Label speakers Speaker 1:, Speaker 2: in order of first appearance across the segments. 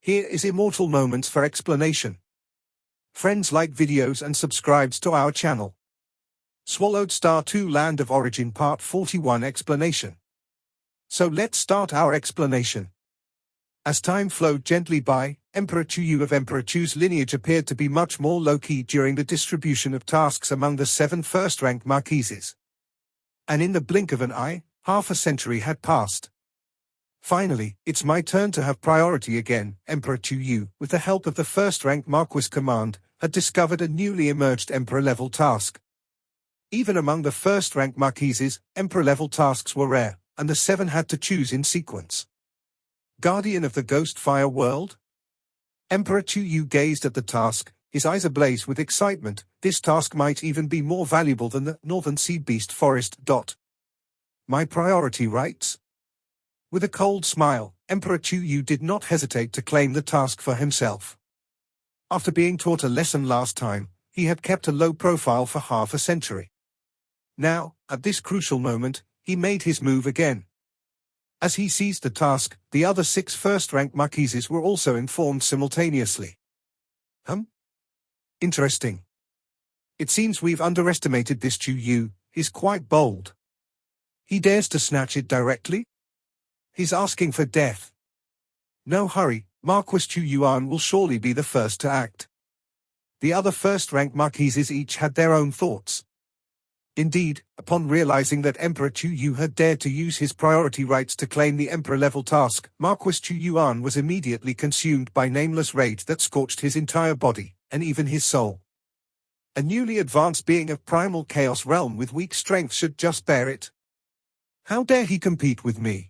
Speaker 1: Here is Immortal Moments for explanation. Friends, like videos and subscribes to our channel. Swallowed Star 2 Land of Origin Part 41 Explanation. So let's start our explanation. As time flowed gently by, Emperor Chu Yu of Emperor Chu's lineage appeared to be much more low-key during the distribution of tasks among the 7 first-ranked marquises. And in the blink of an eye, half a century had passed. Finally, it's my turn to have priority again. Emperor Chu Yu, with the help of the first-ranked Marquis command, had discovered a newly emerged Emperor-level task. Even among the first-ranked marquises, Emperor-level tasks were rare, and the 7 had to choose in sequence. Guardian of the Ghost Fire World? Emperor Chu Yu gazed at the task, his eyes ablaze with excitement. This task might even be more valuable than the Northern Sea Beast Forest. My priority rights? With a cold smile, Emperor Chu Yu did not hesitate to claim the task for himself. After being taught a lesson last time, he had kept a low profile for half a century. Now, at this crucial moment, he made his move again. As he seized the task, the other 6 first-ranked marquises were also informed simultaneously. Interesting. It seems we've underestimated this Chu Yu. He's quite bold. He dares to snatch it directly? He's asking for death. No hurry, Marquis Chu Yuan will surely be the first to act. The other first-ranked marquises each had their own thoughts. Indeed, upon realizing that Emperor Chu Yu had dared to use his priority rights to claim the Emperor-level task, Marquis Chu Yuan was immediately consumed by nameless rage that scorched his entire body, and even his soul. A newly advanced being of primal chaos realm with weak strength should just bear it. How dare he compete with me?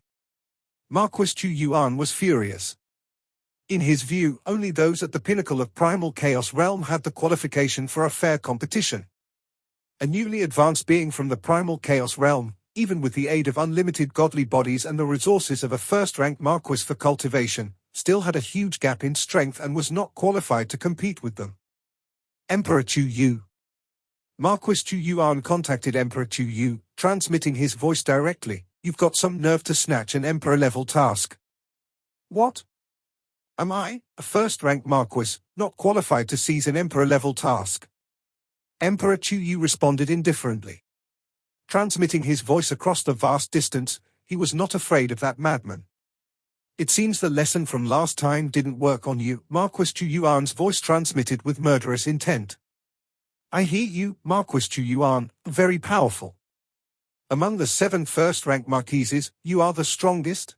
Speaker 1: Marquis Chu Yuan was furious. In his view, only those at the pinnacle of primal chaos realm had the qualification for a fair competition. A newly advanced being from the primal chaos realm, even with the aid of unlimited godly bodies and the resources of a first-ranked marquis for cultivation, still had a huge gap in strength and was not qualified to compete with them. Emperor Chu Yu. Marquis Chu Yuan contacted Emperor Chu Yu, transmitting his voice directly. You've got some nerve to snatch an Emperor-level task. What? Am I, a first-ranked marquis, not qualified to seize an Emperor-level task? Emperor Chu Yu responded indifferently. Transmitting his voice across the vast distance, he was not afraid of that madman. It seems the lesson from last time didn't work on you. Marquis Chu Yuan's voice transmitted with murderous intent. I hear you, Marquis Chu Yuan, very powerful. Among the 7 first-ranked marquises, you are the strongest?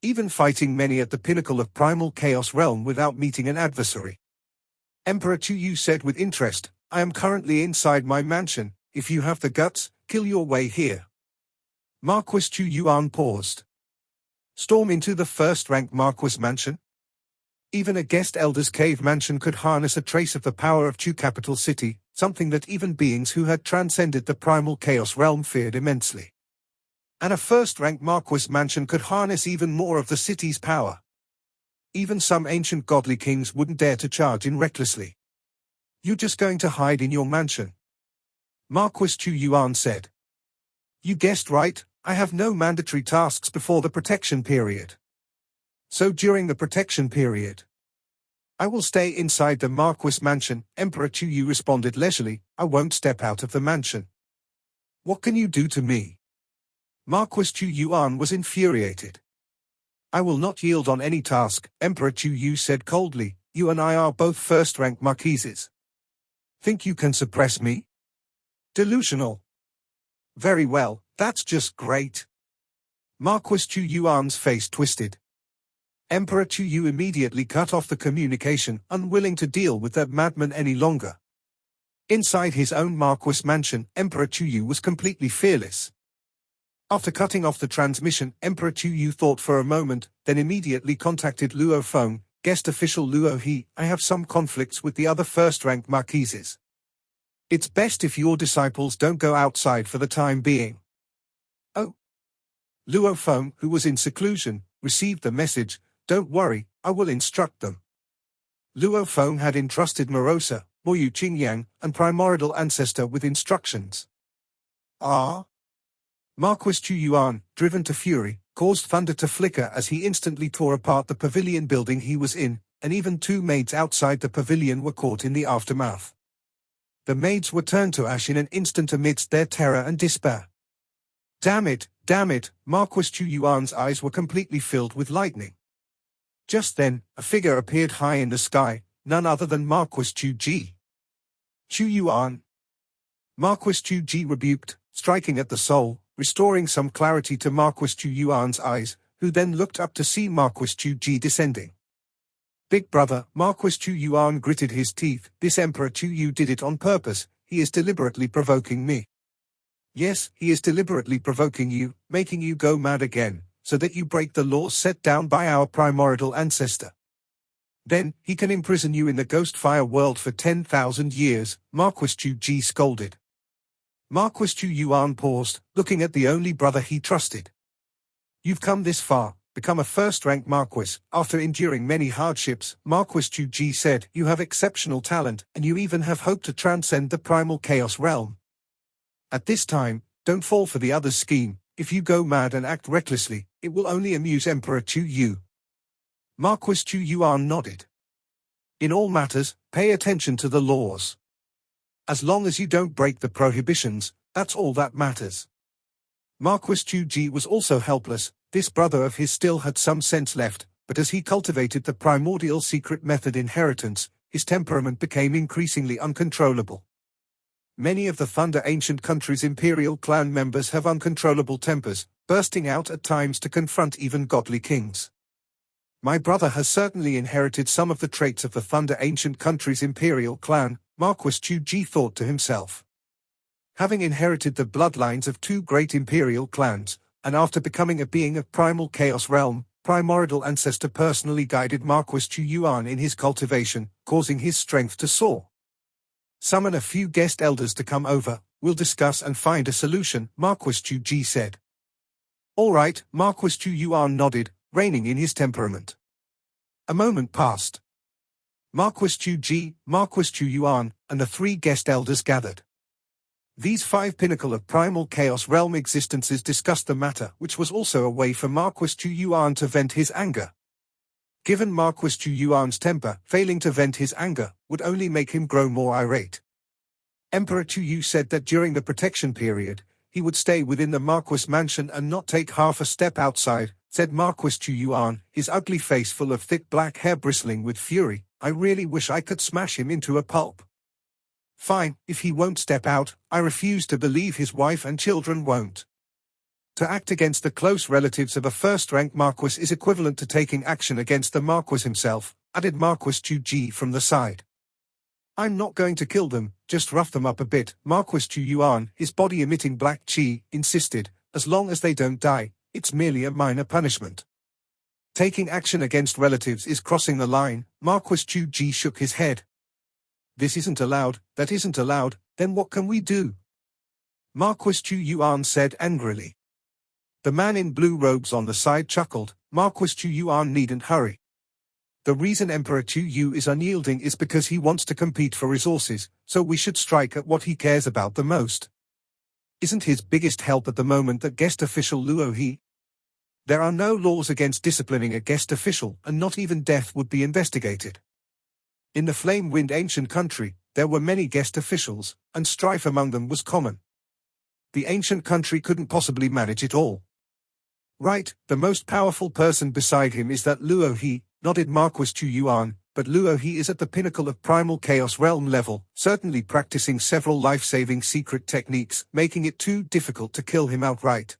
Speaker 1: Even fighting many at the pinnacle of primal chaos realm without meeting an adversary. Emperor Chu Yu said with interest, I am currently inside my mansion. If you have the guts, kill your way here. Marquis Chu Yuan paused. Storm into the first-ranked marquis mansion? Even a guest elder's cave mansion could harness a trace of the power of Chu capital city, something that even beings who had transcended the primal chaos realm feared immensely. And a first-ranked marquis mansion could harness even more of the city's power. Even some ancient godly kings wouldn't dare to charge in recklessly. You're just going to hide in your mansion? Marquis Chu Yuan said. You guessed right, I have no mandatory tasks before the protection period. So during the protection period, I will stay inside the Marquis mansion. Emperor Chu Yu responded leisurely, I won't step out of the mansion. What can you do to me? Marquis Chu Yuan was infuriated. I will not yield on any task, Emperor Chu Yu said coldly. You and I are both first-ranked marquises. Think you can suppress me? Delusional. Very well, that's just great. Marquis Chu Yuan's face twisted. Emperor Chu Yu immediately cut off the communication, unwilling to deal with that madman any longer. Inside his own Marquis mansion, Emperor Chu Yu was completely fearless. After cutting off the transmission, Emperor Chu Yu thought for a moment, then immediately contacted Luo Feng, guest official Luo He. I have some conflicts with the other first-ranked marquises. It's best if your disciples don't go outside for the time being. Oh. Luo Feng, who was in seclusion, received the message. Don't worry, I will instruct them. Luo Feng had entrusted Morosa, Moyu Qingyang, and primordial ancestor with instructions. Ah? Marquis Chu Yuan, driven to fury, caused thunder to flicker as he instantly tore apart the pavilion building he was in, and even 2 maids outside the pavilion were caught in the aftermath. The maids were turned to ash in an instant amidst their terror and despair. Damn it, Marquis Chu Yuan's eyes were completely filled with lightning. Just then, a figure appeared high in the sky, none other than Marquis Chu Yuan. Marquis Chu rebuked, striking at the soul, restoring some clarity to Marquis Chu Yuan's eyes, who then looked up to see Marquis Chu descending. Big brother, Marquis Chu Yuan gritted his teeth. This Emperor Chu Yu did it on purpose. He is deliberately provoking me. Yes, he is deliberately provoking you, making you go mad again, so that you break the laws set down by our primordial ancestor. Then, he can imprison you in the ghost fire world for 10,000 years, Marquis Chu scolded. Marquis Chu Yuan paused, looking at the only brother he trusted. You've come this far, become a first-rank Marquis. After enduring many hardships, Marquis Chu said, you have exceptional talent, and you even have hope to transcend the primal chaos realm. At this time, don't fall for the other's scheme. If you go mad and act recklessly, it will only amuse Emperor Chu Yu. Marquis Chu Yuan nodded. In all matters, pay attention to the laws. As long as you don't break the prohibitions, that's all that matters. Marquis Chu was also helpless. This brother of his still had some sense left, but as he cultivated the primordial secret method inheritance, his temperament became increasingly uncontrollable. Many of the Thunder Ancient Country's imperial clan members have uncontrollable tempers, bursting out at times to confront even godly kings. My brother has certainly inherited some of the traits of the Thunder Ancient Country's imperial clan, Marquis Chu thought to himself. Having inherited the bloodlines of 2 great imperial clans, and after becoming a being of primal chaos realm, primordial ancestor personally guided Marquis Chu Yuan in his cultivation, causing his strength to soar. Summon a few guest elders to come over, we'll discuss and find a solution, Marquis Chu said. All right, Marquis Chu Yuan nodded, reining in his temperament. A moment passed. Marquis Chu Yuan, and the 3 guest elders gathered. These 5 Pinnacle of Primal Chaos Realm existences discussed the matter, which was also a way for Marquis Chu Yuan to vent his anger. Given Marquis Chu Yuan's temper, failing to vent his anger would only make him grow more irate. Emperor Chu Yu said that during the protection period, he would stay within the Marquis mansion and not take half a step outside, said Marquis Chu Yuan, his ugly face full of thick black hair bristling with fury. I really wish I could smash him into a pulp. Fine, if he won't step out, I refuse to believe his wife and children won't. To act against the close relatives of a first-rank Marquis is equivalent to taking action against the Marquis himself, added Marquis Chu from the side. I'm not going to kill them, just rough them up a bit, Marquis Chu Yuan, his body emitting black chi, insisted. As long as they don't die, it's merely a minor punishment. Taking action against relatives is crossing the line, Marquis Chu shook his head. This isn't allowed, that isn't allowed, then what can we do? Marquis Chu Yuan said angrily. The man in blue robes on the side chuckled, Marquis Chu Yuan needn't hurry. The reason Emperor Chu Yu is unyielding is because he wants to compete for resources, so we should strike at what he cares about the most. Isn't his biggest help at the moment that guest official Luo He? There are no laws against disciplining a guest official, and not even death would be investigated. In the Flame-Wind Ancient Country, there were many guest officials, and strife among them was common. The ancient country couldn't possibly manage it all. Right, the most powerful person beside him is that Luo He, nodded Marquis Chu Yuan, but Luo He is at the pinnacle of primal chaos realm level, certainly practicing several life-saving secret techniques, making it too difficult to kill him outright.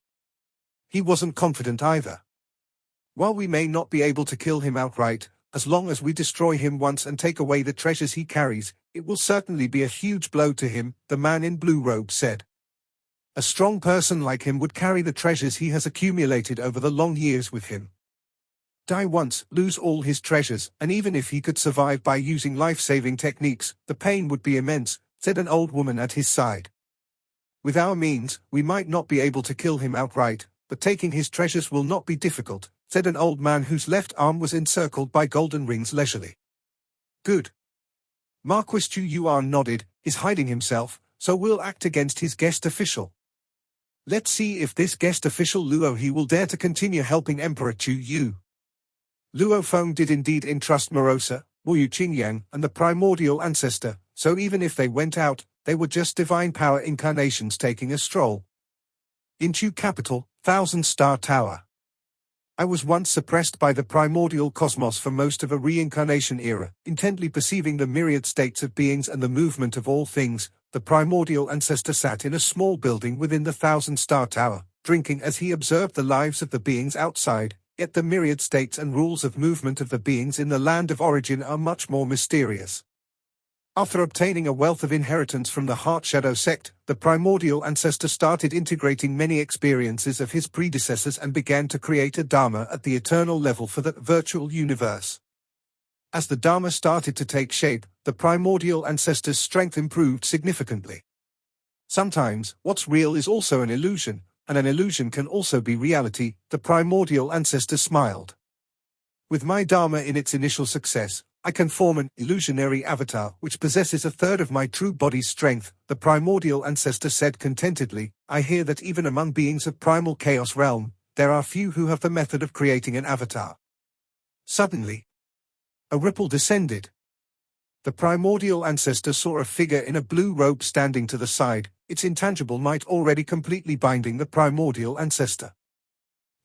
Speaker 1: He wasn't confident either. While we may not be able to kill him outright, as long as we destroy him once and take away the treasures he carries, it will certainly be a huge blow to him, the man in blue robe said. A strong person like him would carry the treasures he has accumulated over the long years with him. Die once, lose all his treasures, and even if he could survive by using life-saving techniques, the pain would be immense, said an old woman at his side. With our means, we might not be able to kill him outright, but taking his treasures will not be difficult, said an old man whose left arm was encircled by golden rings leisurely. Good. Marquis Chu Yuan nodded, is hiding himself, so we'll act against his guest official. Let's see if this guest official Luo He will dare to continue helping Emperor Chu Yu. Luo Feng did indeed entrust Morosa, Wu Qingyang, and the primordial ancestor, so even if they went out, they were just divine power incarnations taking a stroll. In Chu capital, Thousand Star Tower. I was once suppressed by the primordial cosmos for most of a reincarnation era, intently perceiving the myriad states of beings and the movement of all things. The primordial ancestor sat in a small building within the Thousand Star Tower, drinking as he observed the lives of the beings outside, yet the myriad states and rules of movement of the beings in the land of origin are much more mysterious. After obtaining a wealth of inheritance from the Heart Shadow sect, the primordial ancestor started integrating many experiences of his predecessors and began to create a Dharma at the eternal level for the virtual universe. As the Dharma started to take shape, the primordial ancestor's strength improved significantly. Sometimes, what's real is also an illusion, and an illusion can also be reality. The primordial ancestor smiled. With my Dharma in its initial success, I can form an illusionary avatar which possesses a third of my true body's strength, the primordial ancestor said contentedly. I hear that even among beings of primal chaos realm, there are few who have the method of creating an avatar. Suddenly, a ripple descended. The primordial ancestor saw a figure in a blue robe standing to the side, its intangible might already completely binding the primordial ancestor.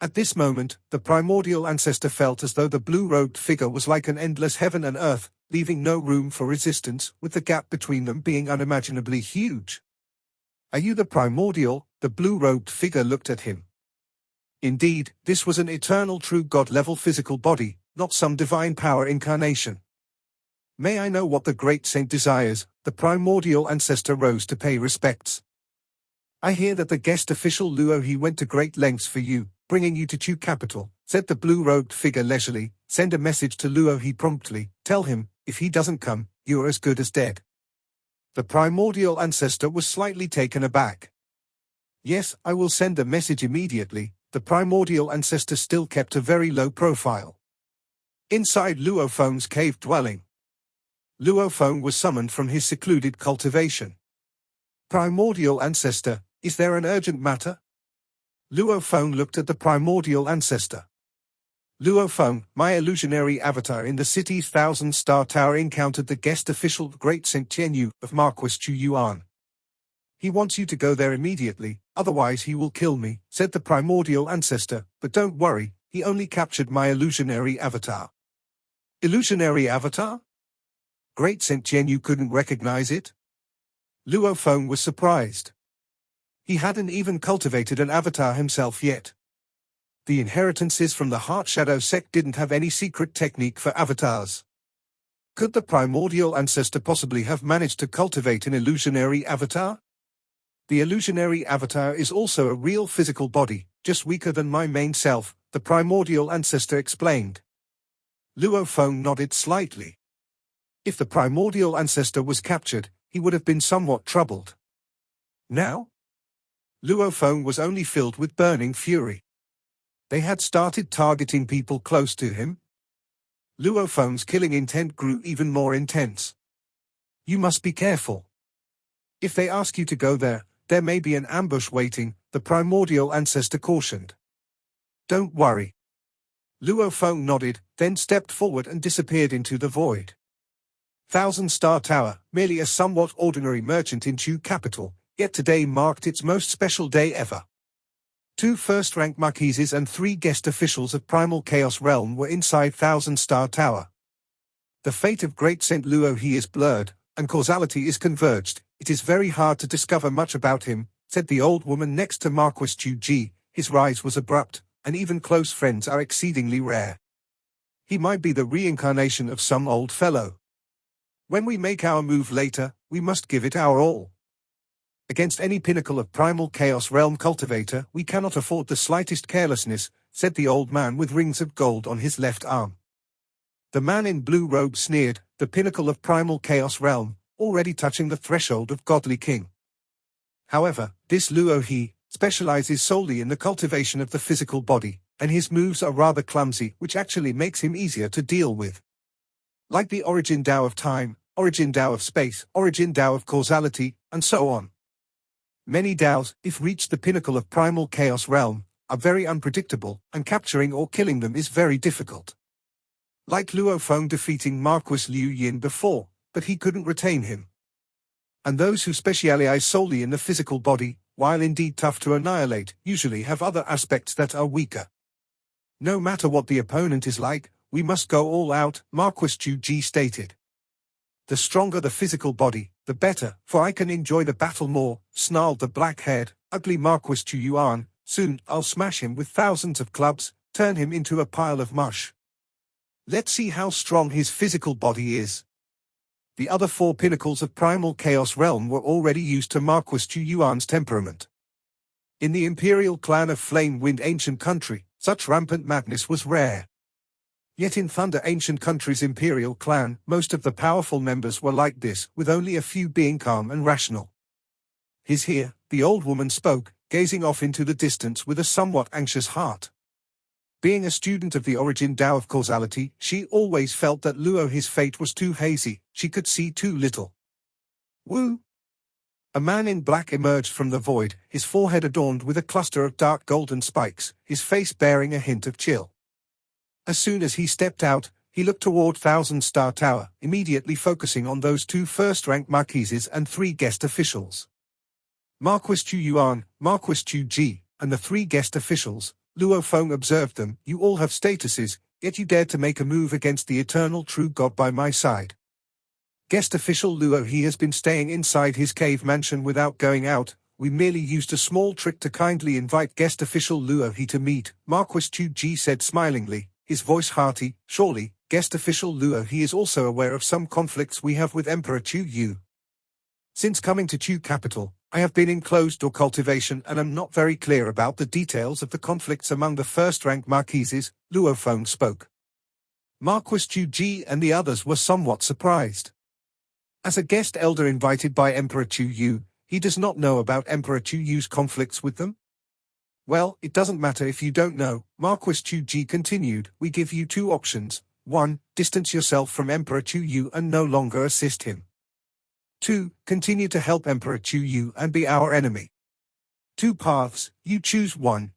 Speaker 1: At this moment, the primordial ancestor felt as though the blue-robed figure was like an endless heaven and earth, leaving no room for resistance, with the gap between them being unimaginably huge. Are you the primordial? The blue-robed figure looked at him. Indeed, this was an eternal true God-level physical body, not some divine power incarnation. May I know what the great saint desires? The primordial ancestor rose to pay respects. I hear that the guest official Luo He went to great lengths for you, bringing you to Chu capital, said the blue-robed figure leisurely. Send a message to Luo He promptly. Tell him, if he doesn't come, you are as good as dead. The primordial ancestor was slightly taken aback. Yes, I will send a message immediately. The primordial ancestor still kept a very low profile. Inside Luo Feng's cave dwelling, Luo Feng was summoned from his secluded cultivation. Primordial ancestor, is there an urgent matter? Luo Feng looked at the primordial ancestor. Luo Feng, my illusionary avatar in the city's Thousand Star Tower encountered the guest official Great Saint Tianyu of Marquis Chu Yuan. He wants you to go there immediately, otherwise he will kill me, said the primordial ancestor, but don't worry, he only captured my illusionary avatar. Illusionary avatar? Great Saint Tianyu couldn't recognize it? Luo Feng was surprised. He hadn't even cultivated an avatar himself yet. The inheritances from the Heart Shadow sect didn't have any secret technique for avatars. Could the primordial ancestor possibly have managed to cultivate an illusionary avatar? The illusionary avatar is also a real physical body, just weaker than my main self, the primordial ancestor explained. Luo Feng nodded slightly. If the primordial ancestor was captured, he would have been somewhat troubled. Now? Luo Feng was only filled with burning fury. They had started targeting people close to him. Luo Feng's killing intent grew even more intense. You must be careful. If they ask you to go there, there may be an ambush waiting, the primordial ancestor cautioned. Don't worry. Luo Feng nodded, then stepped forward and disappeared into the void. Thousand Star Tower, merely a somewhat ordinary merchant in Chu capital, yet today marked its most special day ever. 2 first-rank marquises and 3 guest officials of Primal Chaos Realm were inside Thousand Star Tower. The fate of Great Saint Luo He is blurred, and causality is converged. It is very hard to discover much about him, said the old woman next to Marquis Chu Ji. His rise was abrupt, and even close friends are exceedingly rare. He might be the reincarnation of some old fellow. When we make our move later, we must give it our all. Against any Pinnacle of Primal Chaos Realm cultivator, we cannot afford the slightest carelessness, said the old man with rings of gold on his left arm. The man in blue robe sneered, the Pinnacle of Primal Chaos Realm, already touching the threshold of Godly King. However, this Luo He specializes solely in the cultivation of the physical body, and his moves are rather clumsy, which actually makes him easier to deal with. Like the origin Tao of time, origin Tao of space, origin Tao of causality, and so on. Many Daos, if reached the pinnacle of primal chaos realm, are very unpredictable, and capturing or killing them is very difficult. Like Luo Feng defeating Marquis Liu Yin before, but he couldn't retain him. And those who specialize solely in the physical body, while indeed tough to annihilate, usually have other aspects that are weaker. No matter what the opponent is like, we must go all out, Marquis Chu Ji stated. The stronger the physical body, the better, for I can enjoy the battle more, snarled the black-haired, ugly Marquis Chu Yuan. Soon, I'll smash him with thousands of clubs, turn him into a pile of mush. Let's see how strong his physical body is. The other 4 pinnacles of primal chaos realm were already used to Marquis Chu Yuan's temperament. In the imperial clan of Flame Wind Ancient Country, such rampant madness was rare. Yet in Thunder Ancient Country's imperial clan, most of the powerful members were like this, with only a few being calm and rational. "He's here," the old woman spoke, gazing off into the distance with a somewhat anxious heart. Being a student of the origin Tao of causality, she always felt that Luo his fate was too hazy, she could see too little. Woo! A man in black emerged from the void, his forehead adorned with a cluster of dark golden spikes, his face bearing a hint of chill. As soon as he stepped out, he looked toward Thousand Star Tower, immediately focusing on those 2 first-rank marquises and 3 guest officials. Marquis Chu Yuan, Marquis Chu Ji, and the 3 guest officials. Luo Feng observed them. "You all have statuses, yet you dared to make a move against the eternal true God by my side." Guest official Luo, he has been staying inside his cave mansion without going out. "We merely used a small trick to kindly invite guest official Luo he to meet," Marquis Chu Ji said smilingly, his voice hearty. "Surely, guest official Luo he is also aware of some conflicts we have with Emperor Chu Yu. Since coming to Chu capital, I have been in closed-door cultivation and am not very clear about the details of the conflicts among the first-rank marquises," Luo Feng spoke. Marquis Chu Ji and the others were somewhat surprised. As a guest elder invited by Emperor Chu Yu, he does not know about Emperor Chu Yu's conflicts with them? "Well, it doesn't matter if you don't know," Marquis Chu Ji continued. "We give you 2 options. 1. Distance yourself from Emperor Chu Yu and no longer assist him. 2. Continue to help Emperor Chu Yu and be our enemy. 2 paths, you choose one."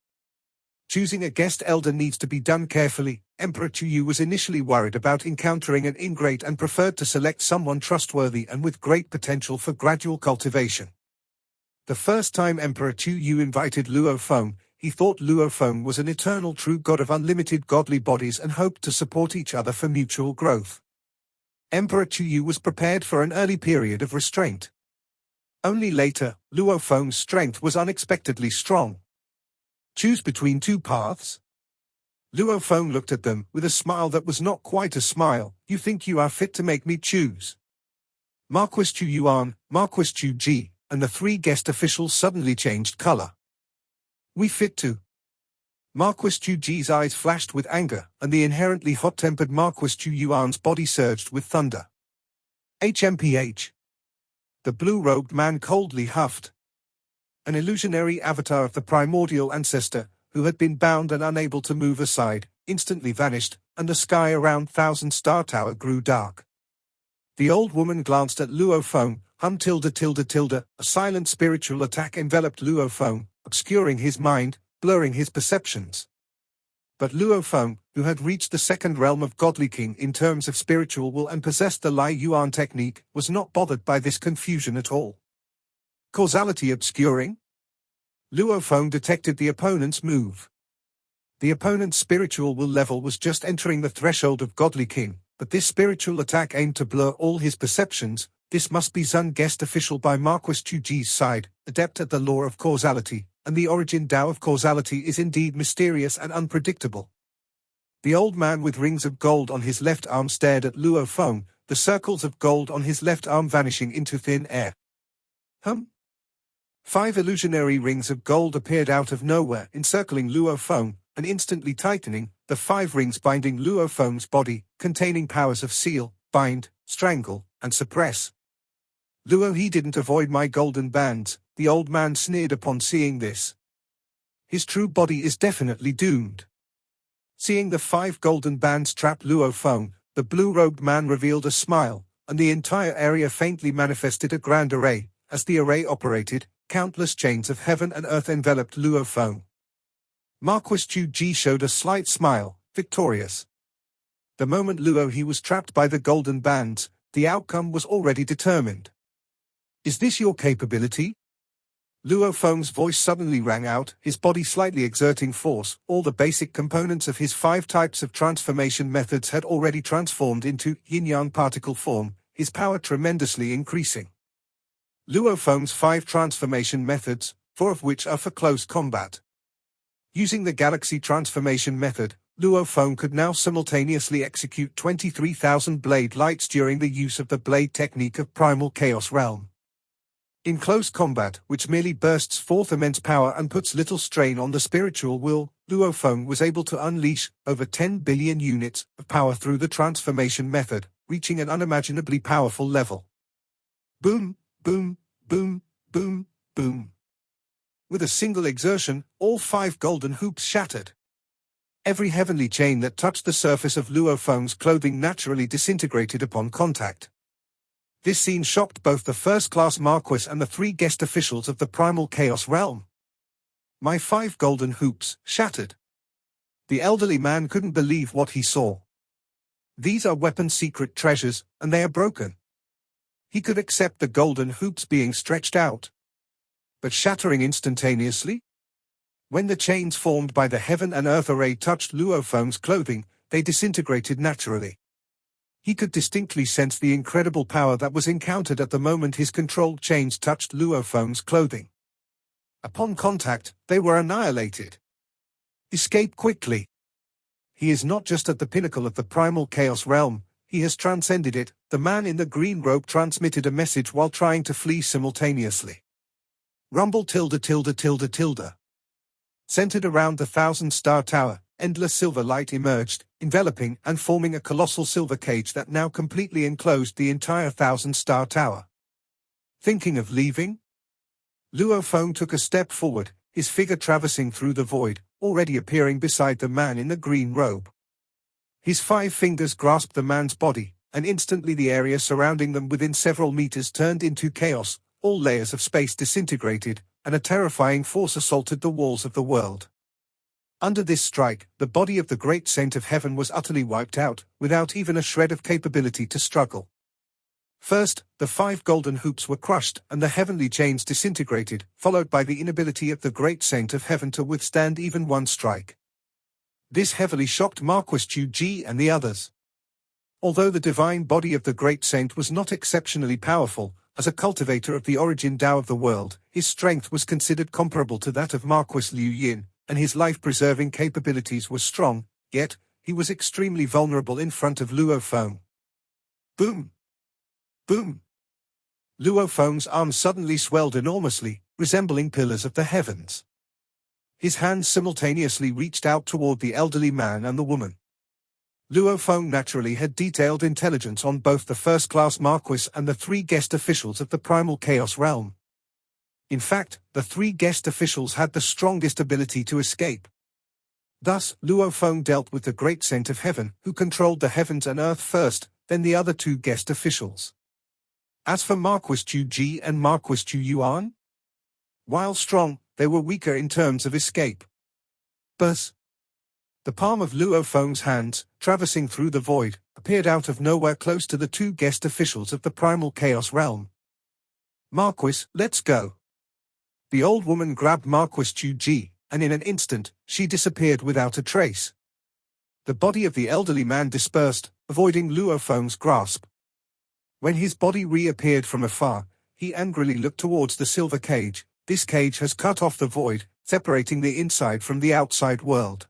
Speaker 1: Choosing a guest elder needs to be done carefully. Emperor Chu Yu was initially worried about encountering an ingrate and preferred to select someone trustworthy and with great potential for gradual cultivation. The first time Emperor Chu Yu invited Luo Feng, he thought Luo Feng was an eternal true god of unlimited godly bodies and hoped to support each other for mutual growth. Emperor Chu Yu was prepared for an early period of restraint. Only later, Luo Feng's strength was unexpectedly strong. Choose between 2 paths? Luo Feng looked at them with a smile that was not quite a smile. "You think you are fit to make me choose?" Marquis Chu Yuan, Marquis Chu Ji, and the 3 guest officials suddenly changed color. "We fit to." Marquis Chu Ji's eyes flashed with anger, and the inherently hot-tempered Marquis Chu Yuan's body surged with thunder. "HMPH." The blue-robed man coldly huffed. An illusionary avatar of the primordial ancestor, who had been bound and unable to move aside, instantly vanished, and the sky around Thousand Star Tower grew dark. The old woman glanced at Luo Feng. A silent spiritual attack enveloped Luo Feng, obscuring his mind, blurring his perceptions. But Luo Feng, who had reached the 2nd realm of Godly King in terms of spiritual will and possessed the Lai Yuan technique, was not bothered by this confusion at all. Causality obscuring? Luo Feng detected the opponent's move. The opponent's spiritual will level was just entering the threshold of Godly King, but this spiritual attack aimed to blur all his perceptions. This must be Zun guest official by Marquis Chu Ji's side, adept at the law of causality, and the origin Tao of causality is indeed mysterious and unpredictable. The old man with rings of gold on his left arm stared at Luo Feng, the circles of gold on his left arm vanishing into thin air. 5 illusionary rings of gold appeared out of nowhere, encircling Luo Feng, and instantly tightening, the 5 rings binding Luo Feng's body, containing powers of seal, bind, strangle, and suppress. "Luo, he didn't avoid my golden bands," the old man sneered upon seeing this. "His true body is definitely doomed." Seeing the 5 golden bands trap Luo Feng, the blue-robed man revealed a smile, and the entire area faintly manifested a grand array. As the array operated, countless chains of heaven and earth enveloped Luo Feng. Marquis Chu Ji showed a slight smile, victorious. The moment Luo he was trapped by the golden bands, the outcome was already determined. Is this your capability? Luo Feng's voice suddenly rang out, his body slightly exerting force. All the basic components of his 5 types of transformation methods had already transformed into yin-yang particle form, his power tremendously increasing. Luo Feng's 5 transformation methods, 4 of which are for close combat. Using the Galaxy Transformation method, Luo Feng could now simultaneously execute 23,000 blade lights during the use of the blade technique of Primal Chaos Realm. In close combat, which merely bursts forth immense power and puts little strain on the spiritual will, Luo Feng was able to unleash over 10 billion units of power through the transformation method, reaching an unimaginably powerful level. Boom, boom, boom, boom, boom. With a single exertion, all 5 golden hoops shattered. Every heavenly chain that touched the surface of Luo Feng's clothing naturally disintegrated upon contact. This scene shocked both the first-class Marquis and the 3 guest officials of the Primal Chaos Realm. My 5 golden hoops shattered. The elderly man couldn't believe what he saw. These are weapon secret treasures, and they are broken. He could accept the golden hoops being stretched out. But shattering instantaneously? When the chains formed by the heaven and earth array touched Luo Feng's clothing, they disintegrated naturally. He could distinctly sense the incredible power that was encountered at the moment his controlled chains touched Luo Feng's clothing. Upon contact, they were annihilated. Escape quickly. He is not just at the pinnacle of the Primal Chaos Realm, he has transcended it. The man in the green robe transmitted a message while trying to flee simultaneously. Rumble tilde tilde tilde tilde. Centered around the 1,000-star tower, endless silver light emerged, enveloping and forming a colossal silver cage that now completely enclosed the entire 1,000-star tower. Thinking of leaving? Luo Feng took a step forward, his figure traversing through the void, already appearing beside the man in the green robe. His 5 fingers grasped the man's body, and instantly the area surrounding them within several meters turned into chaos, all layers of space disintegrated, and a terrifying force assaulted the walls of the world. Under this strike, the body of the great saint of heaven was utterly wiped out, without even a shred of capability to struggle. First, the 5 golden hoops were crushed and the heavenly chains disintegrated, followed by the inability of the great saint of heaven to withstand even one strike. This heavily shocked Marquis Chu Ji and the others. Although the divine body of the great saint was not exceptionally powerful, as a cultivator of the origin Tao of the world, his strength was considered comparable to that of Marquis Liu Yin, and his life-preserving capabilities were strong, yet, he was extremely vulnerable in front of Luo Feng. Boom! Boom! Luo Feng's arms suddenly swelled enormously, resembling pillars of the heavens. His hands simultaneously reached out toward the elderly man and the woman. Luo Feng naturally had detailed intelligence on both the first-class Marquis and the 3 guest officials of the Primal Chaos Realm. In fact, the 3 guest officials had the strongest ability to escape. Thus, Luo Feng dealt with the great saint of heaven, who controlled the heavens and earth first, then the other 2 guest officials. As for Marquis Chu Ji and Marquis Chu Yuan, while strong, they were weaker in terms of escape. Buzz! The palm of Luo Feng's hands, traversing through the void, appeared out of nowhere close to the 2 guest officials of the Primal Chaos Realm. Marquis, let's go. The old woman grabbed Marquis Chu Ji, and in an instant, she disappeared without a trace. The body of the elderly man dispersed, avoiding Luo Feng's grasp. When his body reappeared from afar, he angrily looked towards the silver cage. This cage has cut off the void, separating the inside from the outside world.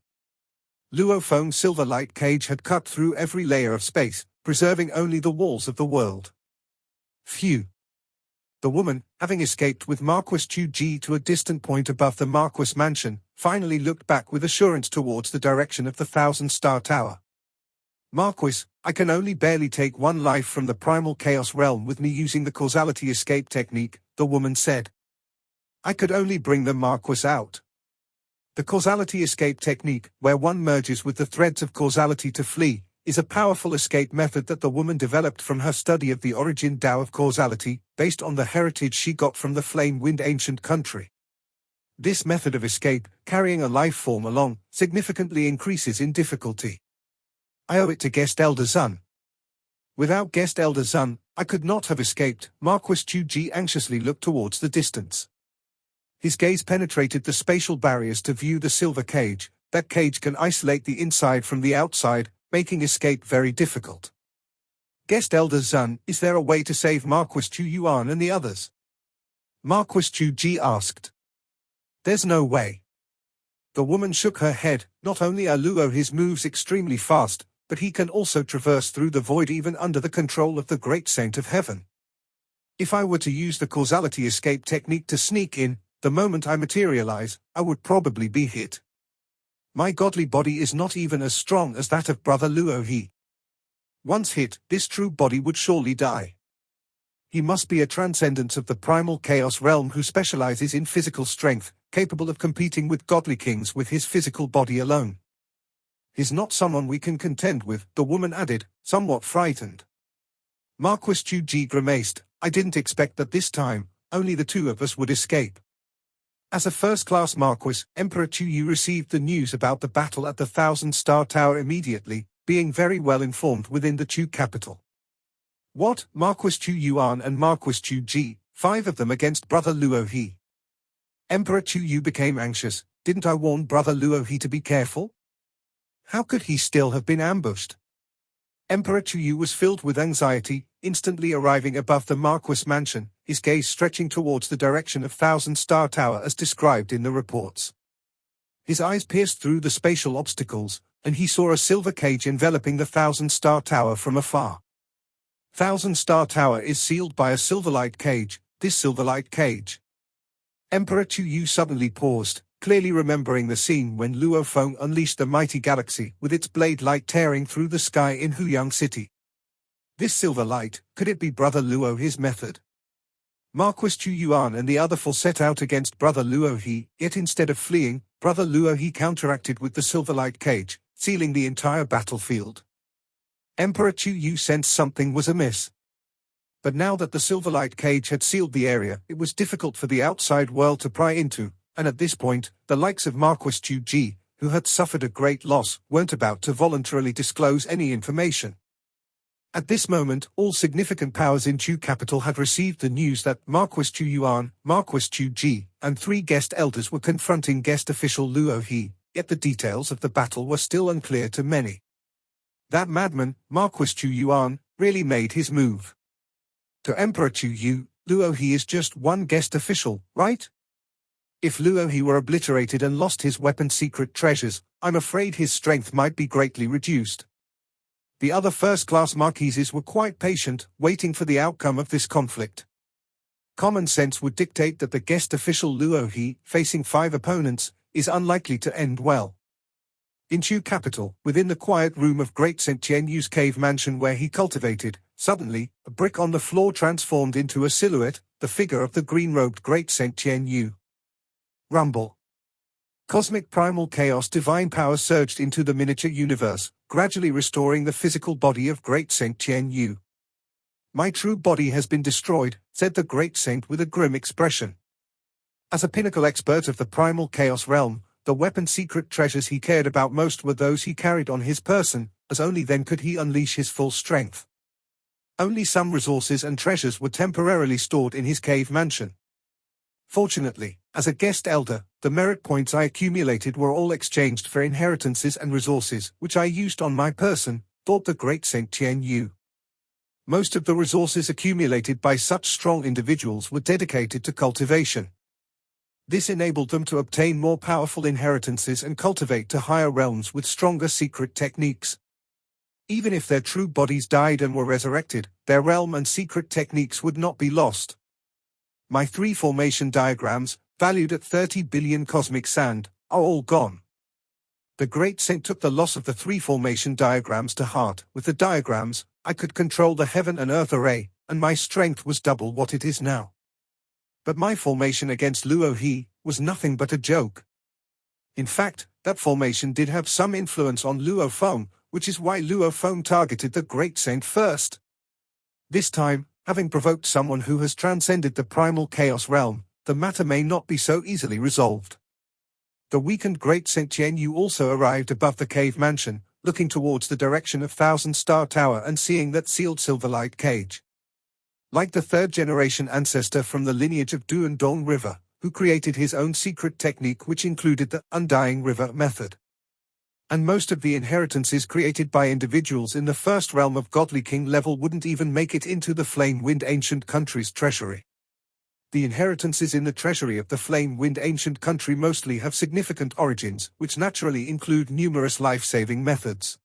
Speaker 1: Luo Feng's silver light cage had cut through every layer of space, preserving only the walls of the world. Phew! The woman, having escaped with Marquis Chu Ji to a distant point above the Marquis mansion, finally looked back with assurance towards the direction of the 1,000-star tower. Marquis, I can only barely take 1 life from the Primal Chaos Realm with me using the causality escape technique, the woman said. I could only bring the Marquis out. The causality escape technique, where one merges with the threads of causality to flee, is a powerful escape method that the woman developed from her study of the origin Tao of causality, based on the heritage she got from the flame-wind ancient country. This method of escape, carrying a life form along, significantly increases in difficulty. I owe it to Guest Elder Zun. Without Guest Elder Zun, I could not have escaped. Marquis Chu Yuan anxiously looked towards the distance. His gaze penetrated the spatial barriers to view the silver cage. That cage can isolate the inside from the outside, making escape very difficult. Guest Elder Zun, is there a way to save Marquis Chu Yuan and the others? Marquis Chu Yuan asked. There's no way. The woman shook her head. Not only are Luo his moves extremely fast, but he can also traverse through the void even under the control of the great saint of heaven. If I were to use the causality escape technique to sneak in, the moment I materialize, I would probably be hit. My godly body is not even as strong as that of Brother Luo He. Once hit, this true body would surely die. He must be a transcendence of the primal chaos realm who specializes in physical strength, capable of competing with godly kings with his physical body alone. He's not someone we can contend with, the woman added, somewhat frightened. Marquis Chu Yuan grimaced. I didn't expect that this time, only the two of us would escape. As a first-class Marquis, Emperor Chu Yuan received the news about the battle at the Thousand-Star Tower immediately, being very well informed within the Chu capital. What, Marquis Chu Yuan and Marquis Chu Yuan, 5 of them against Brother Luo He? Emperor Chu Yuan became anxious. Didn't I warn Brother Luo He to be careful? How could he still have been ambushed? Emperor Chu Yuan was filled with anxiety, instantly arriving above the Marquis mansion, his gaze stretching towards the direction of Thousand-Star Tower as described in the reports. His eyes pierced through the spatial obstacles, and he saw a silver cage enveloping the Thousand-Star Tower from afar. Thousand-Star Tower is sealed by a silverlight cage. This silverlight cage. Emperor Chu Yuan suddenly paused, clearly remembering the scene when Luo Feng unleashed the mighty galaxy with its blade light tearing through the sky in Huyang City. This silver light, could it be Brother Luo He's method? Marquis Chu Yuan and the other 4 set out against Brother Luo He, yet instead of fleeing, Brother Luo He counteracted with the silverlight cage, sealing the entire battlefield. Emperor Chu Yuan sensed something was amiss. But now that the silverlight cage had sealed the area, it was difficult for the outside world to pry into, and at this point, the likes of Marquis Chu Yuan, who had suffered a great loss, weren't about to voluntarily disclose any information. At this moment, all significant powers in Chu capital had received the news that Marquis Chu Yuan, Marquis Chu Yuan, and 3 guest elders were confronting guest official Luo He, yet the details of the battle were still unclear to many. That madman, Marquis Chu Yuan, really made his move. To Emperor Chu Yuan, Luo He is just one guest official, right? If Luo He were obliterated and lost his weapon secret treasures, I'm afraid his strength might be greatly reduced. The other first-class marquises were quite patient, waiting for the outcome of this conflict. Common sense would dictate that the guest official Luo He, facing 5 opponents, is unlikely to end well. In Chu capital, within the quiet room of Great Saint Tian Yu's cave mansion where he cultivated, suddenly, a brick on the floor transformed into a silhouette, the figure of the green-robed Great Saint Tian Yu. Rumble. Cosmic primal chaos divine power surged into the miniature universe, gradually restoring the physical body of Great Saint Tian Yu. My true body has been destroyed, said the Great Saint with a grim expression. As a pinnacle expert of the primal chaos realm, the weapon secret treasures he cared about most were those he carried on his person, as only then could he unleash his full strength. Only some resources and treasures were temporarily stored in his cave mansion. Fortunately, as a guest elder, the merit points I accumulated were all exchanged for inheritances and resources, which I used on my person, thought the Great Saint Tian Yu. Most of the resources accumulated by such strong individuals were dedicated to cultivation. This enabled them to obtain more powerful inheritances and cultivate to higher realms with stronger secret techniques. Even if their true bodies died and were resurrected, their realm and secret techniques would not be lost. My 3 formation diagrams, valued at 30 billion cosmic sand, are all gone. The Great Saint took the loss of the 3 formation diagrams to heart. With the diagrams, I could control the heaven and earth array, and my strength was double what it is now. But my formation against Luo He was nothing but a joke. In fact, that formation did have some influence on Luo Feng, which is why Luo Feng targeted the Great Saint first. This time, having provoked someone who has transcended the primal chaos realm, the matter may not be so easily resolved. The weakened Great Saint Chen Yu also arrived above the cave mansion, looking towards the direction of Thousand Star Tower and seeing that sealed silverlight cage. Like the third-generation ancestor from the lineage of Du and Dong River, who created his own secret technique which included the Undying River method. And most of the inheritances created by individuals in the first realm of Godly King level wouldn't even make it into the Flame Wind Ancient Country's treasury. The inheritances in the treasury of the Flame Wind Ancient Country mostly have significant origins, which naturally include numerous life-saving methods.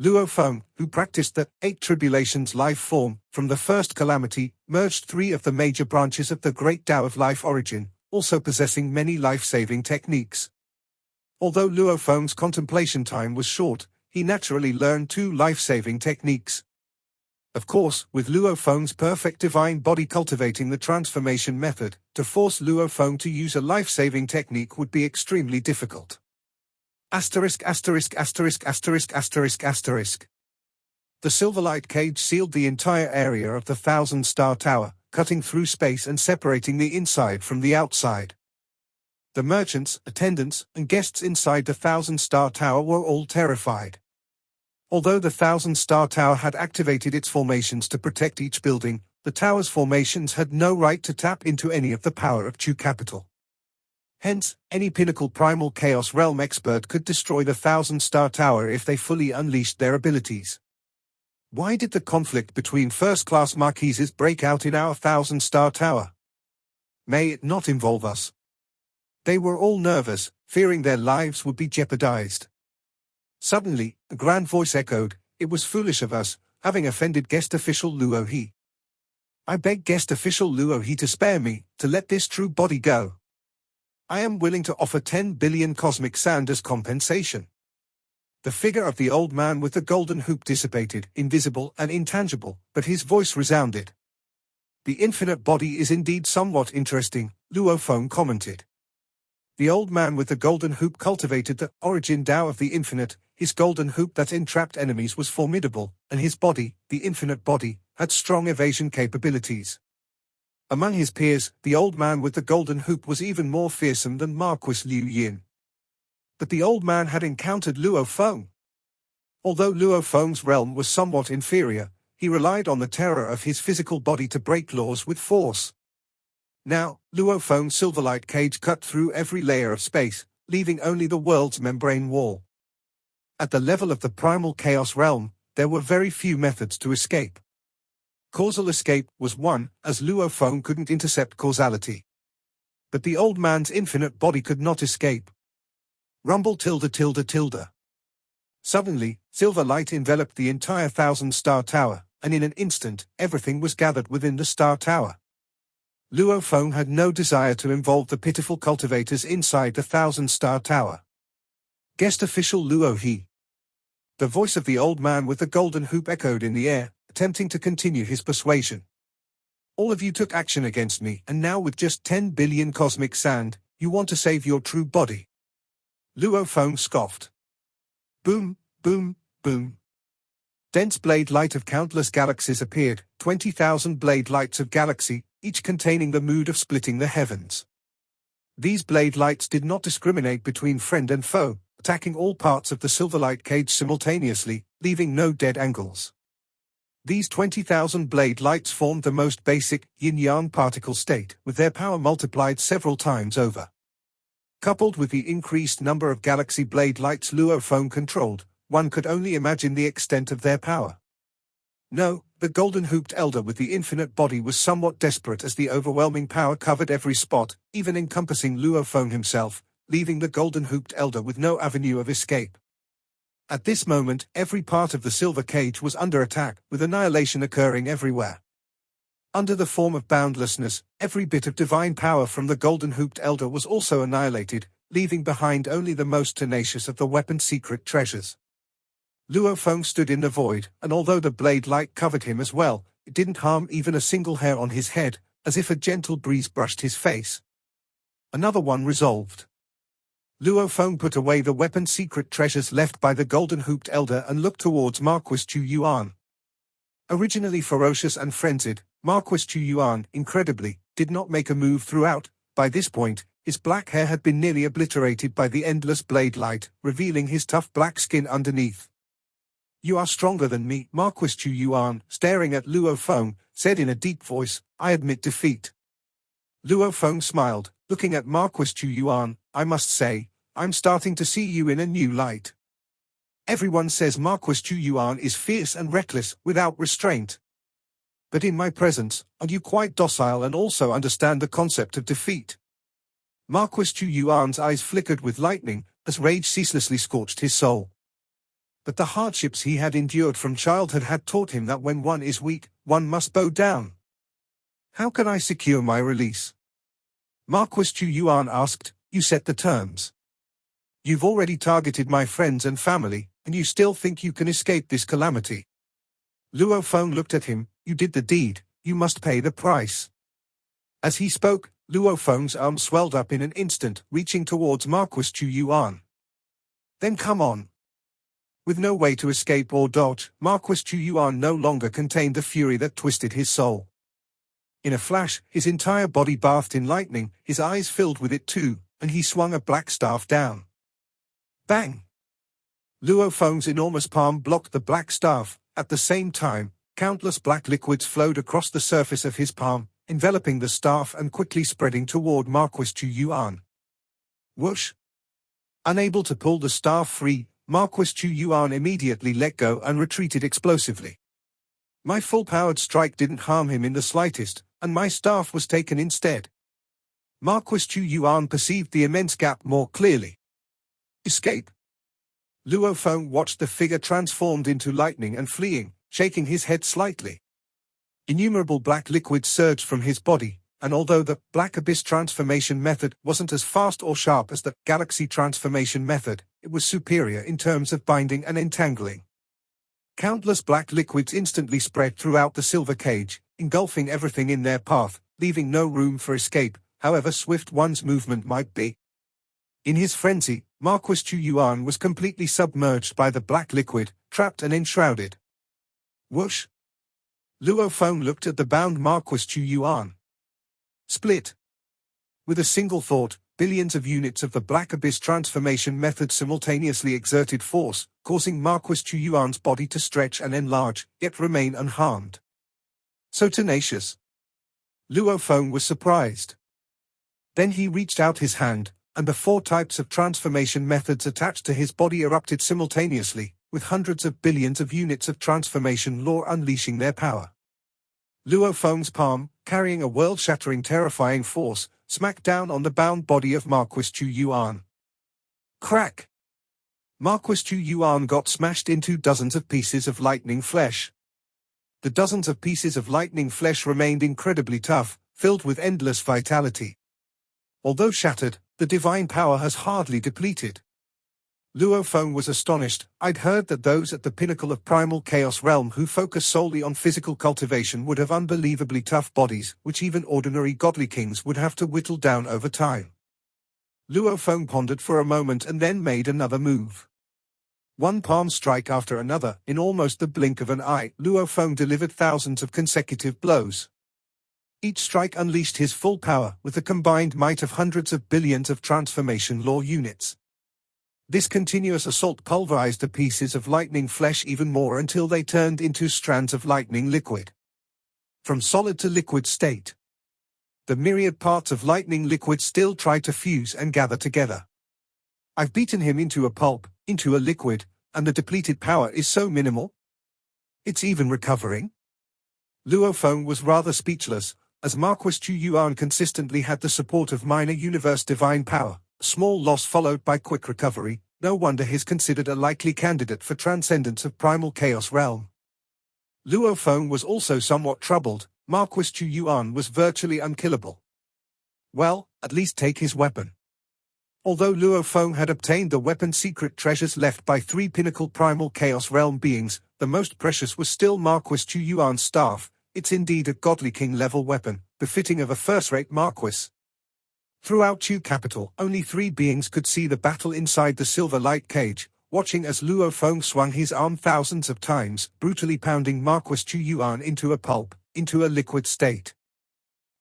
Speaker 1: Luo Feng, who practiced the Eight Tribulations life form, from the first calamity, merged three of the major branches of the Great Tao of Life origin, also possessing many life-saving techniques. Although Luo Feng's contemplation time was short, he naturally learned two life-saving techniques. Of course, with Luo Feng's perfect divine body cultivating the transformation method, to force Luo Feng to use a life-saving technique would be extremely difficult. Asterisk asterisk asterisk asterisk asterisk asterisk. The silverlight cage sealed the entire area of the Thousand Star Tower, cutting through space and separating the inside from the outside. The merchants, attendants, and guests inside the Thousand Star Tower were all terrified. Although the Thousand Star Tower had activated its formations to protect each building, the tower's formations had no right to tap into any of the power of Chu Capital. Hence, any Pinnacle Primal Chaos Realm expert could destroy the Thousand Star Tower if they fully unleashed their abilities. Why did the conflict between first-class marquises break out in our Thousand Star Tower? May it not involve us. They were all nervous, fearing their lives would be jeopardized. Suddenly, a grand voice echoed, "It was foolish of us, having offended guest official Luo He. I beg guest official Luo He to spare me, to let this true body go. I am willing to offer 10 billion cosmic sand as compensation." The figure of the old man with the golden hoop dissipated, invisible and intangible, but his voice resounded. "The infinite body is indeed somewhat interesting," Luo Feng commented. The old man with the golden hoop cultivated the origin Tao of the infinite. His golden hoop that entrapped enemies was formidable, and his body, the infinite body, had strong evasion capabilities. Among his peers, the old man with the golden hoop was even more fearsome than Marquis Chu Yuan. But the old man had encountered Luo Feng. Although Luo Feng's realm was somewhat inferior, he relied on the terror of his physical body to break laws with force. Now, Luo Feng's silverlight cage cut through every layer of space, leaving only the world's membrane wall. At the level of the primal chaos realm, there were very few methods to escape. Causal escape was one, as Luo Feng couldn't intercept causality. But the old man's infinite body could not escape. Rumble tilde tilde tilde. Suddenly, silver light enveloped the entire Thousand Star Tower, and in an instant, everything was gathered within the Star Tower. Luo Feng had no desire to involve the pitiful cultivators inside the Thousand Star Tower. Guest official Luo He. The voice of the old man with the golden hoop echoed in the air, attempting to continue his persuasion. "All of you took action against me, and now with just 10 billion cosmic sand, you want to save your true body." Luo Feng scoffed. Boom, boom, boom. Dense blade light of countless galaxies appeared, 20,000 blade lights of galaxy, each containing the mood of splitting the heavens. These blade lights did not discriminate between friend and foe, attacking all parts of the silverlight cage simultaneously, leaving no dead angles. These 20,000 blade lights formed the most basic, yin-yang particle state, with their power multiplied several times over. Coupled with the increased number of galaxy blade lights Luo Feng controlled, one could only imagine the extent of their power. No, the golden-hooped elder with the infinite body was somewhat desperate as the overwhelming power covered every spot, even encompassing Luo Feng himself, leaving the golden-hooped elder with no avenue of escape. At this moment, every part of the silver cage was under attack, with annihilation occurring everywhere. Under the form of boundlessness, every bit of divine power from the golden-hooped elder was also annihilated, leaving behind only the most tenacious of the weapon's secret treasures. Luo Feng stood in the void, and although the blade light covered him as well, it didn't harm even a single hair on his head, as if a gentle breeze brushed his face. Another one resolved. Luo Feng put away the weapon's secret treasures left by the golden-hooped elder and looked towards Marquis Chu Yuan. Originally ferocious and frenzied, Marquis Chu Yuan, incredibly, did not make a move throughout. By this point, his black hair had been nearly obliterated by the endless blade light, revealing his tough black skin underneath. "You are stronger than me," Marquis Chu Yuan, staring at Luo Feng, said in a deep voice. "I admit defeat." Luo Feng smiled, looking at Marquis Chu Yuan. "I must say, I'm starting to see you in a new light. Everyone says Marquis Chu Yuan is fierce and reckless, without restraint. But in my presence, are you quite docile and also understand the concept of defeat?" Marquis Chu Yuan's eyes flickered with lightning, as rage ceaselessly scorched his soul. But the hardships he had endured from childhood had taught him that when one is weak, one must bow down. "How can I secure my release?" Marquis Chu Yuan asked. "You set the terms. You've already targeted my friends and family, and you still think you can escape this calamity?" Luo Feng looked at him. "You did the deed, you must pay the price." As he spoke, Luo Feng's arm swelled up in an instant, reaching towards Marquis Chu Yuan. "Then come on." With no way to escape or dodge, Marquis Chu Yuan no longer contained the fury that twisted his soul. In a flash, his entire body bathed in lightning, his eyes filled with it too, and he swung a black staff down. Bang! Luo Feng's enormous palm blocked the black staff. At the same time, countless black liquids flowed across the surface of his palm, enveloping the staff and quickly spreading toward Marquis Chu Yuan. Whoosh! Unable to pull the staff free, Marquis Chu Yuan immediately let go and retreated explosively. My full-powered strike didn't harm him in the slightest, and my staff was taken instead. Marquis Chu Yuan perceived the immense gap more clearly. Escape! Luo Feng watched the figure transformed into lightning and fleeing, shaking his head slightly. Innumerable black liquids surged from his body, and although the Black Abyss transformation method wasn't as fast or sharp as the Galaxy transformation method, it was superior in terms of binding and entangling. Countless black liquids instantly spread throughout the silver cage, engulfing everything in their path, leaving no room for escape, however swift one's movement might be. In his frenzy, Marquis Chu Yuan was completely submerged by the black liquid, trapped and enshrouded. Whoosh! Luo Feng looked at the bound Marquis Chu Yuan. Split! With a single thought, billions of units of the Black Abyss transformation method simultaneously exerted force, causing Marquis Chu Yuan's body to stretch and enlarge, yet remain unharmed. So tenacious. Luo Feng was surprised. Then he reached out his hand, and the 4 types of transformation methods attached to his body erupted simultaneously, with hundreds of billions of units of transformation law unleashing their power. Luo Feng's palm, carrying a world-shattering terrifying force, smacked down on the bound body of Marquis Chu Yuan. Crack! Marquis Chu Yuan got smashed into dozens of pieces of lightning flesh. The dozens of pieces of lightning flesh remained incredibly tough, filled with endless vitality. Although shattered, the divine power has hardly depleted. Luo Feng was astonished. I'd heard that those at the Pinnacle of Primal Chaos Realm who focus solely on physical cultivation would have unbelievably tough bodies, which even ordinary godly kings would have to whittle down over time. Luo Feng pondered for a moment and then made another move. One palm strike after another, in almost the blink of an eye, Luo Feng delivered thousands of consecutive blows. Each strike unleashed his full power with the combined might of hundreds of billions of transformation law units. This continuous assault pulverized the pieces of lightning flesh even more until they turned into strands of lightning liquid. From solid to liquid state. The myriad parts of lightning liquid still try to fuse and gather together. I've beaten him into a pulp, into a liquid, and the depleted power is so minimal. It's even recovering. Luo Feng was rather speechless, as Marquis Chu Yuan consistently had the support of minor universe divine power. Small loss followed by quick recovery, no wonder he's considered a likely candidate for transcendence of primal chaos realm. Luo Feng was also somewhat troubled. Marquis Chu Yuan was virtually unkillable. Well, at least take his weapon. Although Luo Feng had obtained the weapon secret treasures left by 3 Pinnacle Primal Chaos Realm beings, the most precious was still Marquis Chu Yuan's staff. It's indeed a godly king-level weapon, befitting of a first-rate marquis. Throughout Chu capital, only 3 beings could see the battle inside the silver light cage, watching as Luo Feng swung his arm thousands of times, brutally pounding Marquis Chu Yuan into a pulp, into a liquid state.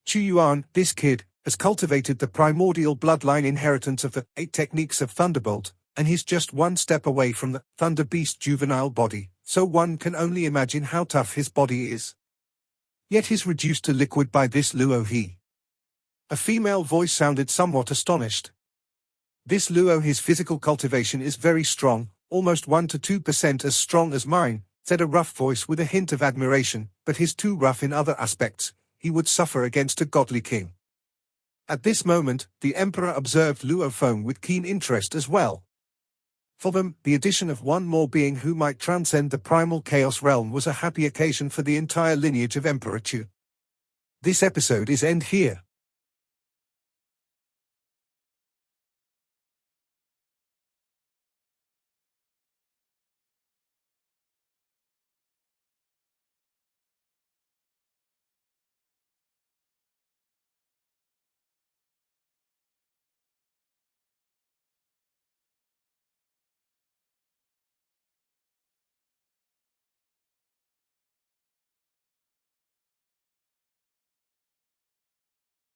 Speaker 1: Chu Yuan, this kid, has cultivated the primordial bloodline inheritance of the 8 techniques of Thunderbolt, and he's just one step away from the Thunder Beast juvenile body, so one can only imagine how tough his body is. Yet he's reduced to liquid by this Luo he. A female voice sounded somewhat astonished. This Luo, his physical cultivation is very strong, almost 1 to 2% as strong as mine, said a rough voice with a hint of admiration, but he's too rough in other aspects, he would suffer against a godly king. At this moment, the emperor observed Luo Feng with keen interest as well. For them, the addition of one more being who might transcend the primal chaos realm was a happy occasion for the entire lineage of Emperor Chu. This episode is end here.